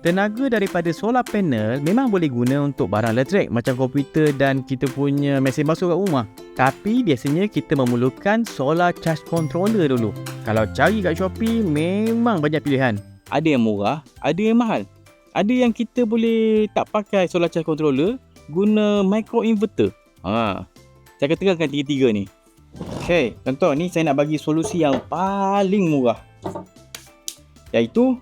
Tenaga daripada solar panel memang boleh guna untuk barang elektrik macam komputer dan kita punya mesin basuh kat rumah. Tapi biasanya kita memerlukan solar charge controller dulu. Kalau cari kat Shopee memang banyak pilihan. Ada yang murah, ada yang mahal. Ada yang kita boleh tak pakai solar charge controller, guna micro inverter. Saya akan terangkan tiga-tiga ni. Okay, contoh ni saya nak bagi solusi yang paling murah, iaitu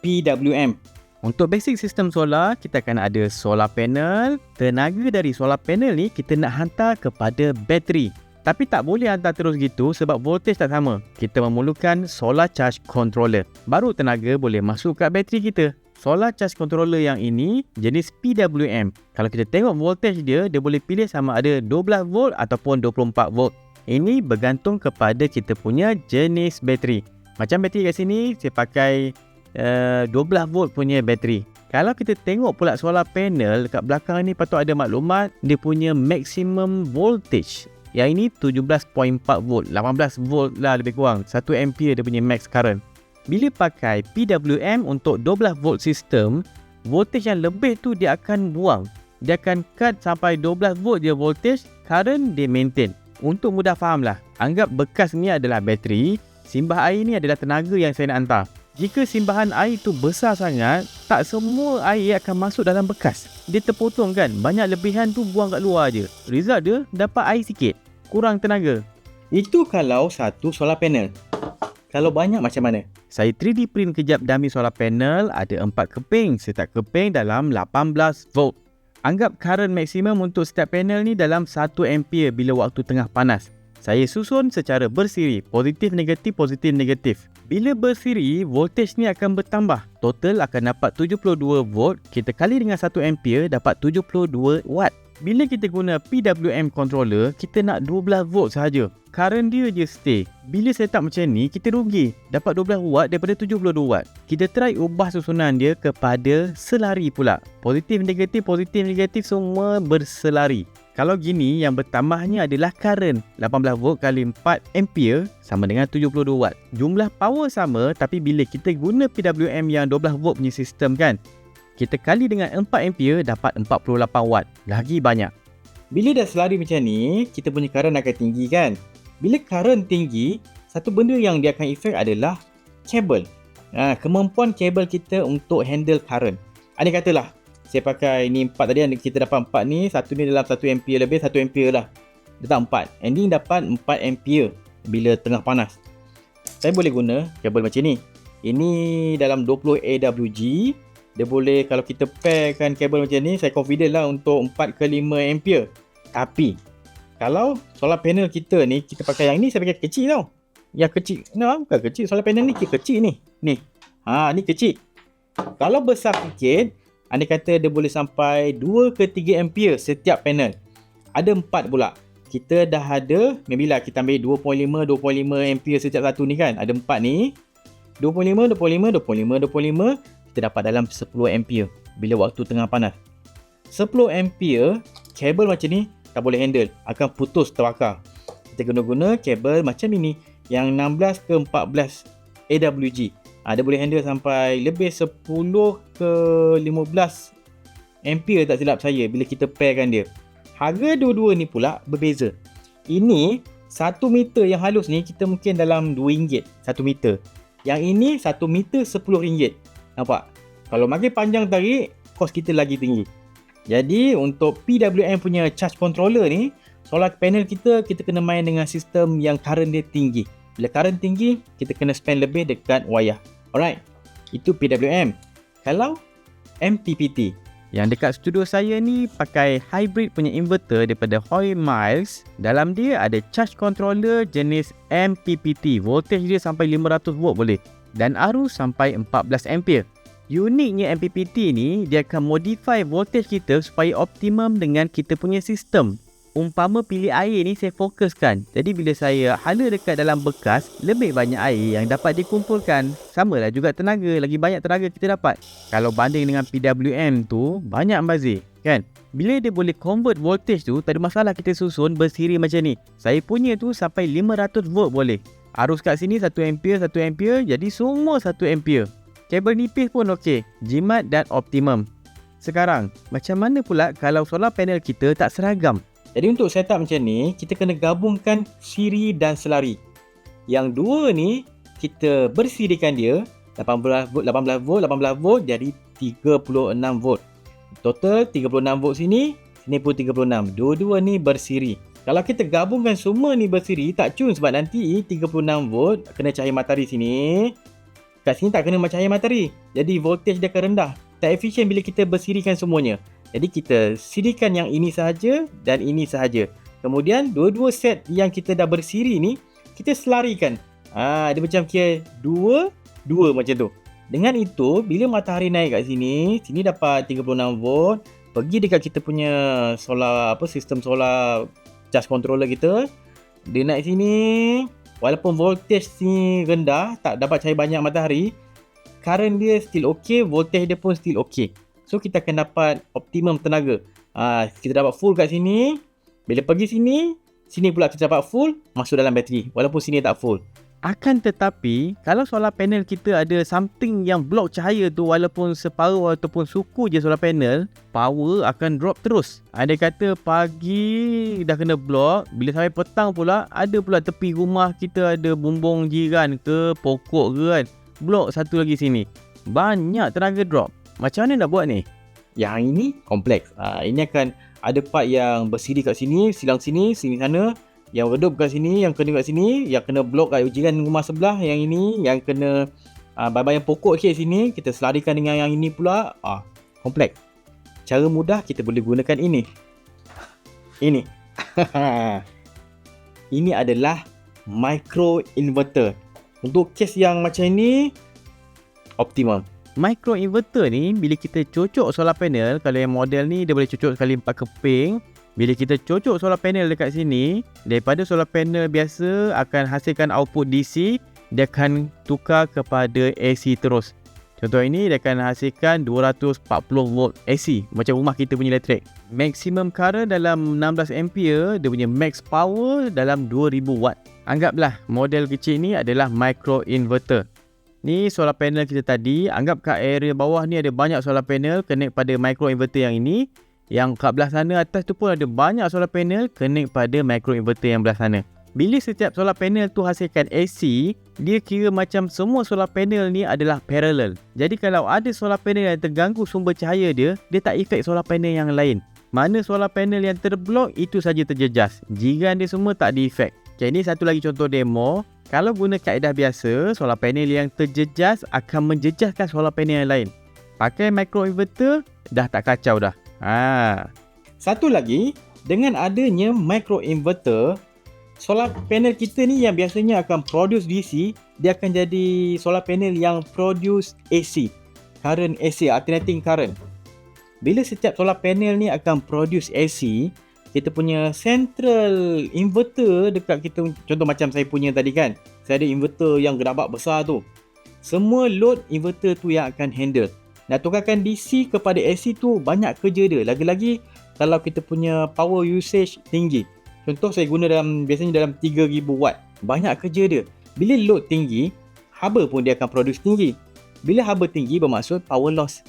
PWM. Untuk basic sistem solar, kita akan ada solar panel. Tenaga dari solar panel ni kita nak hantar kepada bateri. Tapi tak boleh hantar terus gitu sebab voltage tak sama. Kita memerlukan solar charge controller. Baru tenaga boleh masuk kat bateri kita. Solar charge controller yang ini jenis PWM. Kalau kita tengok voltage dia boleh pilih sama ada 12 volt ataupun 24 volt. Ini bergantung kepada kita punya jenis bateri. Macam bateri kat sini saya pakai 12 volt punya bateri. Kalau kita tengok pula solar panel kat belakang ni, patut ada maklumat dia punya maximum voltage. Yang ini 17.4 volt, 18 volt lah lebih kurang. 1 ampere dia punya max current. Bila pakai PWM untuk 12 volt sistem, voltage yang lebih tu dia akan buang. Dia akan cut sampai 12 volt je voltage, current dia maintain. Untuk mudah faham lah, anggap bekas ni adalah bateri, simbah air ni adalah tenaga yang saya nak hantar. Jika simbahan air tu besar sangat, tak semua air akan masuk dalam bekas. Dia terpotong kan, banyak lebihan tu buang kat luar je. Result dia dapat air sikit, kurang tenaga. Itu kalau satu solar panel. Kalau banyak macam mana? Saya 3D print kejap dummy solar panel, ada 4 keping. Setiap keping dalam 18 volt. Anggap current maksimum untuk setiap panel ni dalam 1 ampere bila waktu tengah panas. Saya susun secara bersiri, positif negatif, positif negatif. Bila bersiri, voltage ni akan bertambah. Total akan dapat 72 volt. Kita kali dengan 1 ampere dapat 72 watt. Bila kita guna PWM controller, kita nak 12 volt sahaja. Current dia je stay. Bila setup macam ni, kita rugi. Dapat 12 watt daripada 72 watt. Kita try ubah susunan dia kepada selari pula. Positif negatif semua berselari. Kalau gini, yang bertambahnya adalah current. 18 volt kali 4 ampere sama dengan 72 watt. Jumlah power sama, tapi bila kita guna PWM yang 12 volt punya sistem kan, kita kali dengan 4 ampere dapat 48 watt. Lagi banyak. Bila dah selari macam ni, kita punya current akan tinggi kan. Bila current tinggi, satu benda yang dia akan efek adalah kabel. Kemampuan kabel kita untuk handle current. Andai katalah, saya pakai ni 4 tadi, kita dapat 4 ni, satu ni dalam 1 ampere lebih, 1 ampere lah. Dia tak 4. Ending dapat 4 ampere bila tengah panas. Saya boleh guna kabel macam ni. Ini dalam 20 AWG. Dia boleh, kalau kita pairkan kabel macam ni, saya confident lah untuk 4 ke 5 ampere. Tapi, kalau solar panel kita ni, kita pakai yang ni, saya pakai kecil tau. Yang kecil, bukan kecil, solar panel ni kecil ni. Ni kecil. Kalau besar sikit, andai kata dia boleh sampai 2 ke 3 ampere setiap panel. Ada 4 pula. Kita dah ada, maybe lah kita ambil 2.5 ampere setiap satu ni kan. Ada 4 ni. 25, kita dapat dalam 10 ampere bila waktu tengah panas. 10 ampere, kabel macam ni tak boleh handle. Akan putus terbakar. Kita guna kabel macam ini. Yang 16 ke 14 AWG. Dia boleh handle sampai lebih 10 ke 15 ampere tak silap saya bila kita pairkan dia. Harga dua-dua ni pula berbeza. Ini 1 meter yang halus ni kita mungkin dalam RM2 1 meter. Yang ini 1 meter RM10. Nampak? Kalau makin panjang tarik, kos kita lagi tinggi. Jadi untuk PWM punya charge controller ni, solar panel kita kena main dengan sistem yang current dia tinggi. Bila current tinggi, kita kena spend lebih dekat wayar. Alright, itu PWM. Kalau MPPT, yang dekat studio saya ni pakai hybrid punya inverter daripada Hoy Miles. Dalam dia ada charge controller jenis MPPT. Voltage dia sampai 500 volt boleh. Dan arus sampai 14 ampere. Uniknya MPPT ni, dia akan modify voltage kita supaya optimum dengan kita punya sistem. Umpama pilih air ni saya fokuskan. Jadi bila saya hala dekat dalam bekas, lebih banyak air yang dapat dikumpulkan. Samalah juga tenaga, lagi banyak tenaga kita dapat. Kalau banding dengan PWM tu, banyak bazir kan. Bila dia boleh convert voltage tu, tak ada masalah kita susun bersiri macam ni. Saya punya tu sampai 500 volt boleh. Arus kat sini 1 ampere, 1 ampere, jadi semua 1 ampere. Kabel nipis pun okey, jimat dan optimum. Sekarang, macam mana pula kalau solar panel kita tak seragam? Jadi untuk setup macam ni, kita kena gabungkan siri dan selari. Yang dua ni, kita bersirikan dia 18 volt, 18 volt jadi 36 volt. Total 36 volt sini pun 36. Dua-dua ni bersiri. Kalau kita gabungkan semua ni bersiri, tak cun sebab nanti 36 volt kena cahaya matahari sini. Kat sini tak kena cahaya matahari. Jadi voltage dia akan rendah. Tak efisien bila kita bersirikan semuanya. Jadi kita sirikan yang ini sahaja dan ini sahaja. Kemudian dua-dua set yang kita dah bersiri ni, kita selarikan. Dia macam kira dua macam tu. Dengan itu, bila matahari naik kat sini, sini dapat 36 volt, pergi dekat kita punya solar sistem solar charge controller kita, dia naik sini, walaupun voltage ni rendah, tak dapat cahaya banyak matahari, current dia still okey, voltage dia pun still okey. So kita akan dapat optimum tenaga. Kita dapat full kat sini, bila pergi sini, sini pula kita dapat full, masuk dalam bateri, walaupun sini tak full. Akan tetapi, kalau solar panel kita ada something yang block cahaya tu walaupun separuh ataupun suku je solar panel, power akan drop terus. Ada kata pagi dah kena block, bila sampai petang pula, ada pula tepi rumah kita ada bumbung jiran ke, pokok ke kan, block satu lagi sini. Banyak tenaga drop. Macam mana nak buat ni? Yang ini kompleks. Ini akan ada part yang bersiri kat sini, silang sini, sini sana. Yang redup kat sini, yang kena kat sini, yang kena blok kat jiran rumah sebelah, yang ini, yang kena bayang pokok sikit sini, kita selarikan dengan yang ini pula. Kompleks. Cara mudah kita boleh gunakan ini. Ini. Ini adalah micro inverter. Untuk kes yang macam ini, optimum. Micro inverter ni, bila kita cocok solar panel, kalau yang model ni, dia boleh cocok sekali 4 keping. Bila kita cocok solar panel dekat sini, daripada solar panel biasa akan hasilkan output DC, dia akan tukar kepada AC terus. Contoh ini, dia akan hasilkan 240 volt AC, macam rumah kita punya elektrik. Maximum current dalam 16 ampere, dia punya max power dalam 2000 watt. Anggaplah model kecil ni adalah micro inverter. Ni solar panel kita tadi, anggap kat area bawah ni ada banyak solar panel connect pada micro inverter yang ini. Yang kat belah sana atas tu pun ada banyak solar panel connect pada micro inverter yang belah sana. Bila setiap solar panel tu hasilkan AC, dia kira macam semua solar panel ni adalah parallel. Jadi kalau ada solar panel yang terganggu sumber cahaya dia, dia tak efek solar panel yang lain. Mana solar panel yang terblok, itu saja terjejas. Jiran dia semua tak di-efek. Okay, ini satu lagi contoh demo. Kalau guna kaedah biasa, solar panel yang terjejas akan menjejaskan solar panel yang lain. Pakai micro inverter, dah tak kacau dah. Satu lagi, dengan adanya micro inverter, solar panel kita ni yang biasanya akan produce DC, dia akan jadi solar panel yang produce AC, current AC, alternating current. Bila setiap solar panel ni akan produce AC, kita punya central inverter dekat kita, contoh macam saya punya tadi kan, saya ada inverter yang gerabak besar tu. Semua load inverter tu yang akan handle. Nak tukarkan DC kepada AC tu banyak kerja dia. Lagi-lagi kalau kita punya power usage tinggi. Contoh saya guna biasanya dalam 3000 watt. Banyak kerja dia. Bila load tinggi, haba pun dia akan produce tinggi. Bila haba tinggi bermaksud power loss.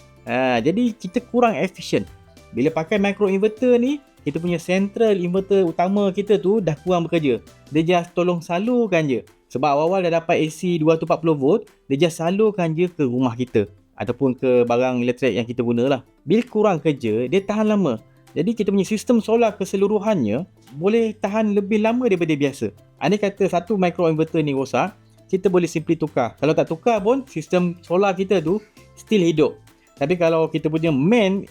Jadi kita kurang efisien. Bila pakai micro inverter ni, kita punya central inverter utama kita tu dah kurang bekerja. Dia just tolong salurkan je. Sebab awal-awal dah dapat AC 240 volt, dia just salurkan je ke rumah kita. Ataupun ke barang elektrik yang kita guna lah. Bila kurang kerja, dia tahan lama. Jadi kita punya sistem solar keseluruhannya boleh tahan lebih lama daripada biasa. Andai kata satu micro inverter ni rosak, kita boleh simply tukar. Kalau tak tukar pun, sistem solar kita tu still hidup. Tapi kalau kita punya main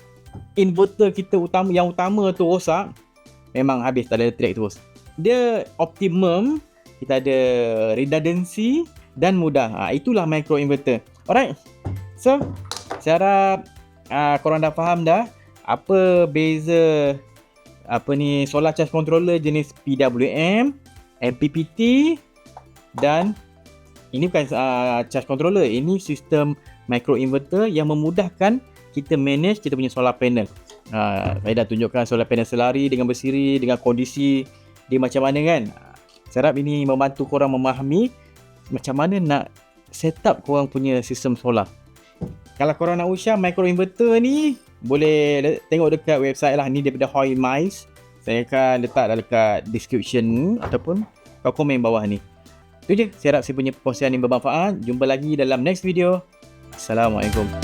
inverter kita yang utama tu rosak, memang habis, tak ada elektrik terus. Dia optimum, kita ada redundancy dan mudah. Itulah micro inverter. Alright. So, saya harap korang dah faham dah apa beza solar charge controller jenis PWM, MPPT dan ini bukan charge controller, ini sistem micro inverter yang memudahkan kita manage kita punya solar panel. Saya dah tunjukkan solar panel selari dengan bersiri, dengan kondisi dia macam mana kan. Saya harap ini membantu korang memahami macam mana nak set up korang punya sistem solar. Kalau korang nak usah microinverter ni, boleh tengok dekat website lah. Ni daripada Hoy Mice. Saya akan letak dekat description ataupun kau komen bawah ni. Itu je, saya harap saya punya perkongsian ni bermanfaat. Jumpa lagi dalam next video. Assalamualaikum.